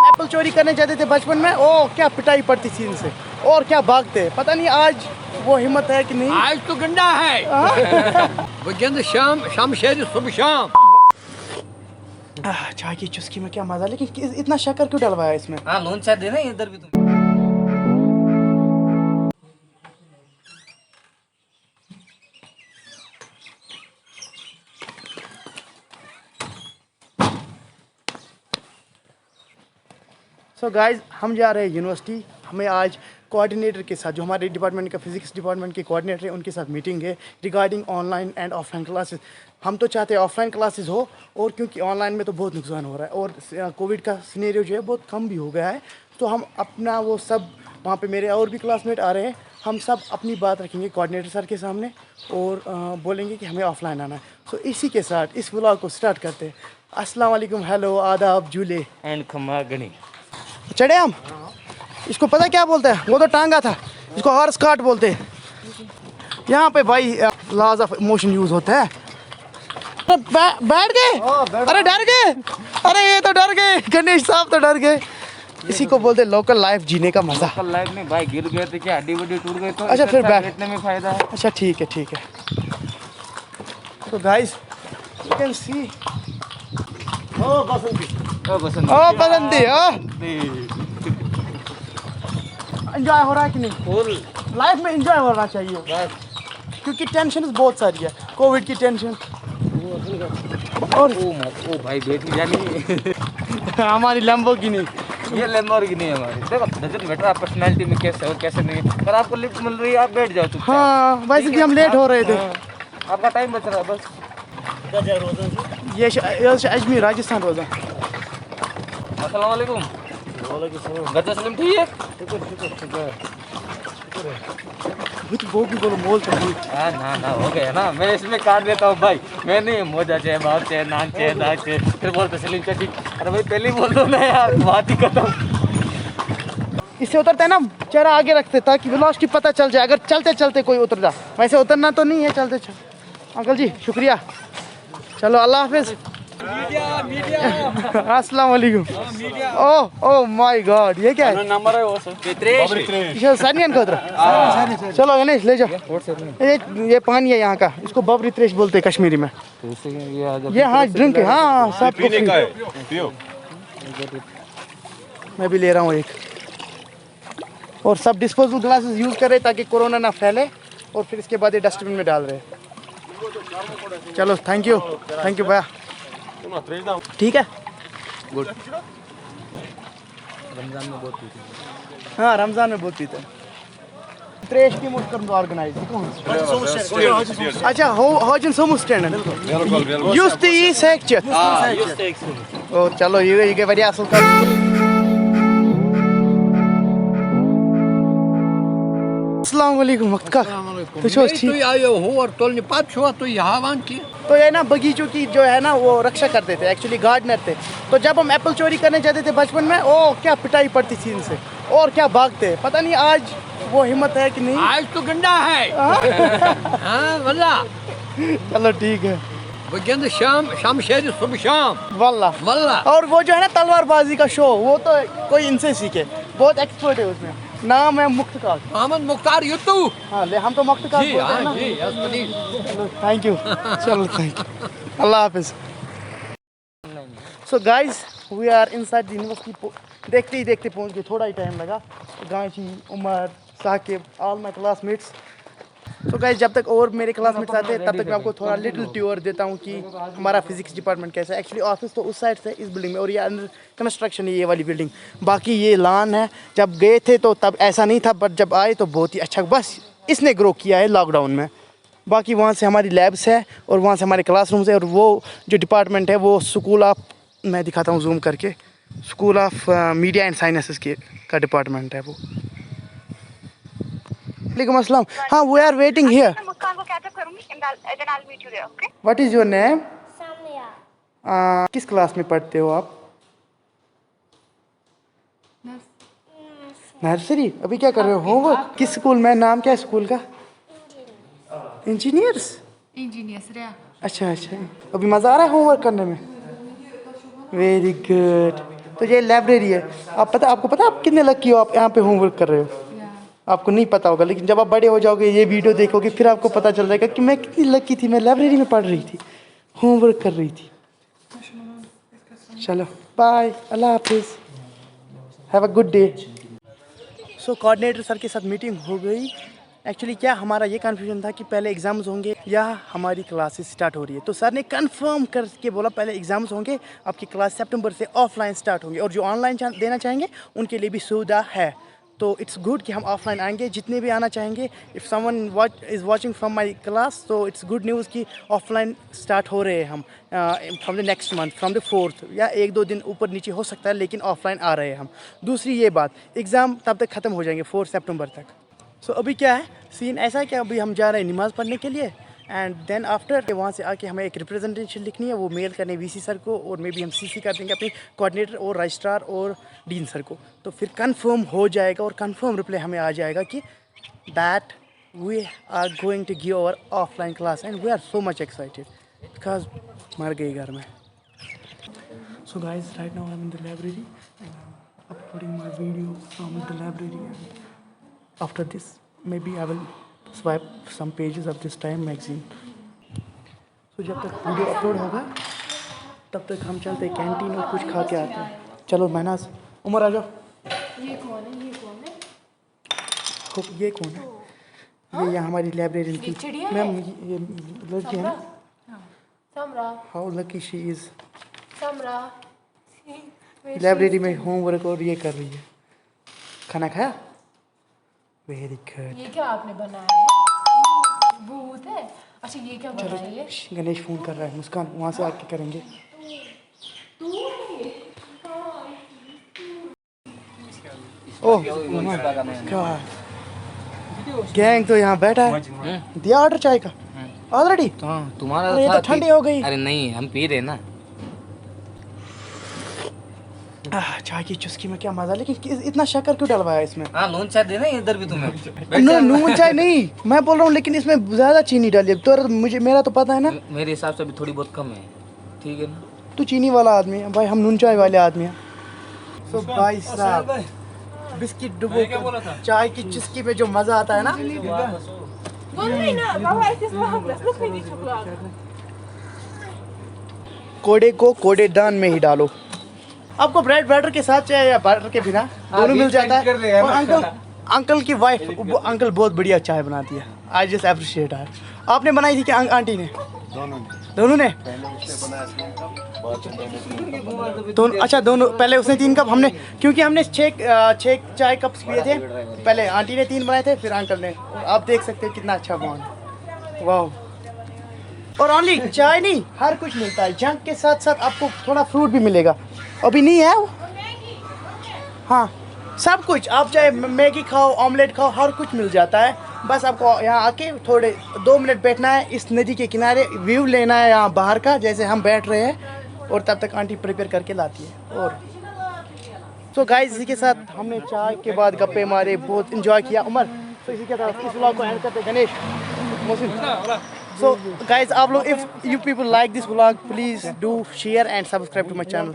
Apple चोरी करने जाते थे बचपन में, ओ क्या पिटाई पड़ती थी इनसे और क्या भागते। पता नहीं आज वो हिम्मत है कि नहीं। आज तो गंदा है। वो जंद शाम शाम शेर सुबह शाम। चाय की चुस्की में क्या मजा, लेकिन इतना शक्कर क्यों डलवाया इसमें। हाँ नून चाय देना इधर भी तुम। सो गाइज हम जा रहे हैं यूनिवर्सिटी। हमें आज कोऑर्डिनेटर के साथ, जो हमारे डिपार्टमेंट का फिजिक्स डिपार्टमेंट के कोऑर्डिनेटर हैं, उनके साथ मीटिंग है regarding online and offline classes. हम तो चाहते हैं ऑफलाइन क्लासेस हो, और क्योंकि ऑनलाइन में तो बहुत नुकसान हो रहा है और कोविड का सिनेरियो जो है बहुत कम भी हो गया है, तो हम अपना वो सब, वहाँ पे मेरे और भी क्लासमेट आ रहे हैं, हम सब अपनी बात रखेंगे कोऑर्डिनेटर सर के सामने और बोलेंगे कि हमें ऑफलाइन आना है। सो इसी के साथ इस व्लॉग को स्टार्ट करते हैं। अस्सलाम वालेकुम, हेलो, आदाब, झूले एंड खम्मा गनी। चढ़े हम। इसको पता क्या बोलते हैं, वो तो टांगा था, इसको हॉर्स कार्ट बोलते हैं। यहाँ पे भाई लॉज ऑफ मोशन यूज होता है। बैठ गए, अरे डर गए, अरे ये तो डर गए, गणेश साहब तो डर गए। इसी को बोलते हैं लोकल लाइफ जीने का मजा। लोकल लाइफ में भाई गिर गए थे क्या, हड्डी वड्डी टूट गई तो अच्छा फिर बैठने में फायदा है। अच्छा ठीक है ठीक है। तो guys you can see, oh Basanti, enjoy हो रहा है कि नहीं। फुल लाइफ में एंजॉय होना चाहिए बस। क्योंकि टेंशन बहुत सारी है, कोविड की टेंशन और ओ भाई बेटी जानी। हमारी लैम्बोर्गिनी, ये लैम्बोर्गिनी है हमारी। देखो डजंट मैटर आप पर्सनालिटी में कैसे हो कैसे नहीं, अगर आपको लिफ्ट मिल रही है आप बैठ जाओ चुपचाप। हाँ वैसे भी हम लेट हो रहे थे। आपका टाइम बच रहा है बस। ये अजमेर राजस्थान रोजा। अस्सलाम वालेकुम। घर सलीम ठीक है। वो भी बोलो मोल तो बोल। ना हो गया ना, मैं इसमें काट देता हूँ भाई। मैं नहीं मोजा चाहिए, बाप चाहिए, नान चाहिए, दाग चाहिए, फिर बोलते सलीम चाहिए। अरे भाई पहले ही बोल दो ना यार, बात ही खत्म। इससे उतरते हैं ना, चेहरा आगे रखते ताकि वेलोसिटी पता चल जाए, अगर चलते चलते कोई उतर जा। वैसे उतरना तो नहीं है, चलते चल। अंकल जी शुक्रिया, चलो अल्लाह हाफिज। अस्सलाम वालेकुम। ओह माय गॉड, ये क्या है। नंबर है वो सर सानियन खोदरा। चलो गणेश ले जाओ। ये पानी है यहाँ का, इसको बबरी त्रेश बोलते हैं कश्मीरी में। ये हाँ ड्रिंक है, हाँ सब पीने का है, पियो। मैं भी ले रहा हूँ एक। और सब डिस्पोजेबल ग्लासेस यूज करें ताकि कोरोना ना फैले, और फिर इसके बाद ये डस्टबिन में डाल रहे हैं। चलो थैंक यू भैया, ठीक है गुड। रमजान में बहुत पीते हैं। हाँ रमजान में बहुत पीते हैं। त्रेश की मुश्किल ऑर्गेनाइज। अच्छा हजन सोमू स्टैंड युस ये सेक्चर। ओ चलो ये बढ़िया असल कर। अस्सलाम वालेकुम वक्त का। तो ठीक आयो हूँ और तोलने पाप छुआ तो यहाँ वान की। तो ये ना बगीचों की जो है ना वो रक्षा करते थे, एक्चुअली गार्डनर थे। तो जब हम एप्पल चोरी करने जाते थे बचपन में, ओ क्या पिटाई पड़ती थी इनसे और क्या भागते। पता नहीं आज वो हिम्मत है कि नहीं। आज तो गंदा है। हाँ वल्ला। चलो ठीक है। वो जंद शाम शाम शेर सुबह शाम। वल्ला। और वो जो है ना तलवारबाजी का शो, वो तो कोई इनसे सीखे, बहुत एक्सपर्ट है उसमें। नाम है मुख्तार, मोहम्मद मुख्तार युतू। हाँ ले हम तो मुख्तार जी बोलते हैं ना। जी चलो थैंक यू, चलो थैंक यू, अल्लाह हाफिज। So guys we are inside the university. देखते ही देखते पहुंच गए, थोड़ा ही टाइम लगा। Ganchi, Umar, Saqib, all my classmates. तो गाइस जब तक और मेरे क्लासमेट्स आते हैं तब तक मैं आपको थोड़ा लिटिल टूर देता हूँ कि हमारा फिजिक्स डिपार्टमेंट कैसा है। एक्चुअली ऑफिस तो उस साइड से इस बिल्डिंग में, और ये अंदर कंस्ट्रक्शन है ये वाली बिल्डिंग। बाकी ये लान है, जब गए थे तो तब ऐसा नहीं था, बट जब आए तो बहुत ही अच्छा, बस इसने ग्रो किया है लॉकडाउन में। बाकी वहाँ से हमारी लैब्स है और वहाँ से हमारे क्लासरूम्स है, और वो जो डिपार्टमेंट है वो स्कूल ऑफ, मैं दिखाता हूँ जूम करके, school of media and sciences के का डिपार्टमेंट है वो। वालेकुम अस्सलाम। हाँ we are waiting here. What is your name. किस क्लास में पढ़ते हो आप। नर्सरी। अभी क्या कर रहे हो, होमवर्क। किस स्कूल में, नाम क्या है स्कूल का। इंजीनियर्स। अच्छा अच्छा, अभी मज़ा आ रहा है होमवर्क करने में? Very good. तो ये लाइब्रेरी है। आपको पता है आप कितने लकी हो, आप यहाँ पे होमवर्क कर रहे हो? आपको नहीं पता होगा, लेकिन जब आप बड़े हो जाओगे ये वीडियो देखोगे फिर आपको पता चल जाएगा कि मैं कितनी लकी थी, मैं लाइब्रेरी में पढ़ रही थी, होमवर्क कर रही थी। चलो बाय, अल्लाह हाफिज़, have a good day. So coordinator sir के साथ मीटिंग हो गई। एक्चुअली क्या हमारा ये कन्फ्यूजन था कि पहले एग्ज़ाम्स होंगे या हमारी क्लासेस स्टार्ट हो रही है। तो सर ने कंफर्म करके बोला पहले एग्ज़ाम्स होंगे, आपकी क्लास सितंबर से ऑफलाइन स्टार्ट होंगे, और जो ऑनलाइन देना चाहेंगे उनके लिए भी सुविधा है। तो इट्स गुड कि हम ऑफलाइन आएंगे, जितने भी आना चाहेंगे। If someone is watching from my class, तो इट्स गुड न्यूज़ कि ऑफलाइन स्टार्ट हो रहे हैं हम from the next month, from the 4th, या 1-2 दिन ऊपर नीचे हो सकता है, लेकिन ऑफलाइन आ रहे हैं हम। दूसरी ये बात, एग्ज़ाम तब तक ख़त्म हो जाएंगे 4 सितंबर तक। सो अभी क्या है सीन, ऐसा है कि अभी हम जा रहे हैं नमाज़ पढ़ने के लिए, एंड देन आफ्टर वहाँ से आके हमें एक रिप्रेजेंटेशन लिखनी है, वो मेल करने वीसी सर को, और मे बी हम सीसी कर देंगे अपने कोऑर्डिनेटर और रजिस्ट्रार और डीन सर को। तो फिर कंफर्म हो जाएगा और कंफर्म रिप्लाई हमें आ जाएगा कि that we are going to give our offline class, and we are so much excited because मर गई घर में। So guys right now I am in the library, uploading my video from the library. After this, maybe I will swipe some pages of this Time magazine. So जब तक video upload होगा तब तक हम चलते कैंटीन और कुछ खा के आते हैं। चलो महनाज, उमर आ जाओ। ये कौन है? ये कौन है? ये कौन है? ये यहाँ हमारी लाइब्रेरियन की चिड़िया मैम, ये लड़की है ना? Samra. How lucky she is. Samra library में होमवर्क और ये कर रही है। खाना खाया? Very good. ये क्या आपने बनाया है? भूत है? अच्छा ये क्या चलो बनाया है? गणेश फ़ोन कर रहा है, मुस्कान वहाँ से आके करेंगे। ओह गैंग तो यहाँ बैठा है। दिया ऑर्डर चाय का ऑलरेडी? हाँ तुम्हारा अरे ये तो ठंडी हो गई। अरे नहीं हम पी रहे ना। चाय की चुस्की में क्या मजा, लेकिन इतना शक्कर क्यों डलवाया इसमें? हाँ नून चाय देना इधर भी तुम्हें। नून चाय नहीं मैं बोल रहा हूँ, लेकिन इसमें ज्यादा चीनी डाली है। तो मुझे मेरा तो पता है ना, मेरे हिसाब से अभी थोड़ी बहुत कम है, ठीक है ना? तू चीनी वाला आदमी है भाई, हम नून चाय वाले आदमी हैं। तो भाई साहब बिस्किट डुबो चाय की चुस्की में जो मजा आता है ना, कोड़े को कोड़े दान में ही डालो। आपको ब्रेड बटर के साथ चाहे या बटर के बिना दोनों मिल जाता है। और अंकल की वाइफ, अंकल बहुत बढ़िया चाय बनाती है। आई जस्ट अप्रिशिएट है। आपने बनाई थी कि आंटी ने? दोनों ने। दोनों अच्छा, दोनों पहले उसने 3 कप, हमने क्योंकि हमने 6 चाय कप्स पिए थे। पहले आंटी ने 3 बनाए थे, फिर अंकल ने। और आप देख सकते हैं कितना अच्छा बॉन्ड। वाह। और ओनली चाय नहीं, हर कुछ मिलता है। जंक के साथ साथ आपको थोड़ा फ्रूट भी मिलेगा। अभी नहीं है वो? हाँ सब कुछ, आप चाहे मैगी खाओ, ऑमलेट खाओ, हर कुछ मिल जाता है। बस आपको यहाँ आके थोड़े 2 मिनट बैठना है, इस नदी के किनारे व्यू लेना है यहाँ बाहर का, जैसे हम बैठ रहे हैं। और तब तक आंटी प्रिपेयर करके लाती है। और सो गाइस इसी के साथ हमने चाय के बाद गप्पे मारे, बहुत इंजॉय किया। उमर, तो इसी के साथ इस व्लॉग को एंड करते। गणेश, मोहसिन। So guys, आप लोग if you people like this vlog, please do share and subscribe to my channel.